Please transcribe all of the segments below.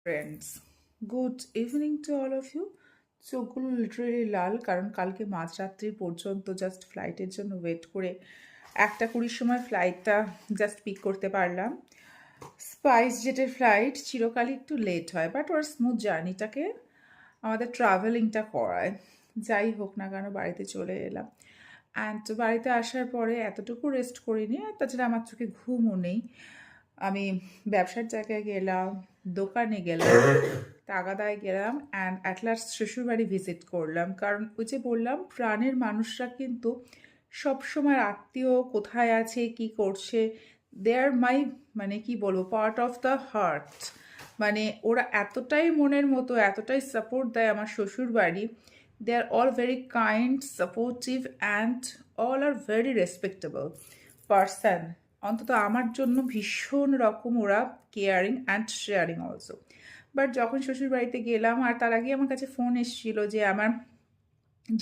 Friends, good evening to all of you. চোখগুলো literally লাল, কারণ কালকে মাঝরাত্রি পর্যন্ত জাস্ট ফ্লাইটের জন্য ওয়েট করে 1:20 সময় ফ্লাইটটা জাস্ট পিক করতে পারলাম। স্পাইস জেটের ফ্লাইট চিরকালই একটু লেট হয়, বাট ওর স্মুথ জার্নিটাকে আমাদের ট্রাভেলিংটা করায়। যাই হোক না কেন, বাড়িতে চলে এলাম। অ্যান্ড বাড়িতে আসার পরে এতটুকু রেস্ট করিনি, আর তাছাড়া আমার চোখে ঘুমও নেই। আমি ব্যবসার জায়গায় গেলাম, দোকানে গেলাম, তাগাদায় গেলাম, অ্যান্ড অ্যাট লাস্ট শ্বশুরবাড়ি ভিজিট করলাম। কারণ ওই যে বললাম, প্রাণের মানুষরা কিন্তু সবসময় আত্মীয় কোথায় আছে, কি করছে, দে আর মাই, মানে কি বলবো, পার্ট অফ দ্য হার্ট। মানে ওরা এতটাই মনের মতো, এতটাই সাপোর্ট দেয় আমার শ্বশুর বাড়ি। They are all very kind, supportive, and all are very respectable person. অন্তত আমার জন্য ভীষণ রকম ওরা caring and sharing also. But যখন শ্বশুর বাড়িতে গেলাম, আর তার আগে আমার কাছে ফোন এসেছিলো যে আমার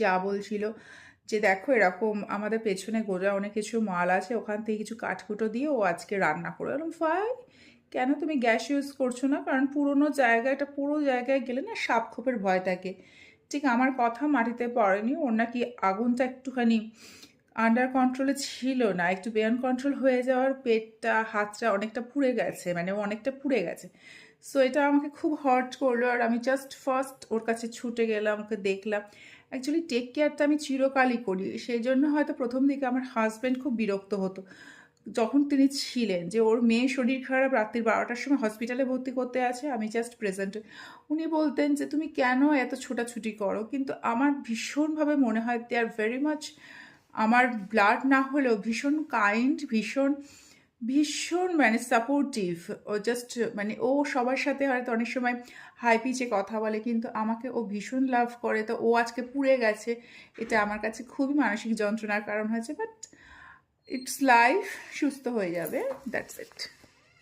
যা বলছিল যে দেখো এরকম আমাদের পেছনে গোজা অনেক কিছু মাল আছে, ওখান থেকে কিছু কাঠকুটো দিয়ে ও আজকে রান্না করে এরকম। ফাই, কেন তুমি গ্যাস ইউজ করছো না? কারণ পুরোনো জায়গাটা, পুরো জায়গায় গেলে না সাপ খোপের ভয় থাকে। ঠিক আমার কথা মাটিতে পড়েনি, ওর নাকি আগুনটা একটুখানি আন্ডার কন্ট্রোলে ছিল না, একটু বিয়ন্ড কন্ট্রোল হয়ে যাওয়ার পেটটা, হাতটা অনেকটা পুড়ে গেছে, মানে অনেকটা পুড়ে গেছে। সো এটা আমাকে খুব হার্ট করলো, আর আমি জাস্ট ফার্স্ট ওর কাছে ছুটে গেলাম, ওকে দেখলাম। অ্যাকচুয়ালি টেক কেয়ারটা আমি চিরকালই করি, সেই জন্য হয়তো প্রথম দিকে আমার হাজব্যান্ড খুব বিরক্ত হতো যখন তিনি ছিলেন, যে ওর মেয়ে শরীর খারাপ, রাত্রি 12টার সময় হসপিটালে ভর্তি করতে আছে, আমি জাস্ট প্রেজেন্ট। উনি বলতেন যে তুমি কেন এত ছোটাছুটি করো, কিন্তু আমার ভীষণভাবে মনে হয় দে আর ভেরি মাচ, আমার ব্লাড না হলেও ভীষণ কাইন্ড, ভীষণ ভীষণ মানে সাপোর্টিভ। ও জাস্ট মানে ও সবার সাথে হয়তো অনেক সময় হাই পিচে কথা বলে, কিন্তু আমাকে ও ভীষণ লাভ করে। তো ও আজকে পুড়ে গেছে, এটা আমার কাছে খুবই মানসিক যন্ত্রণার কারণ হয়েছে। বাট ইটস লাইফ, সুস্থ হয়ে যাবে, দ্যাটস ইট।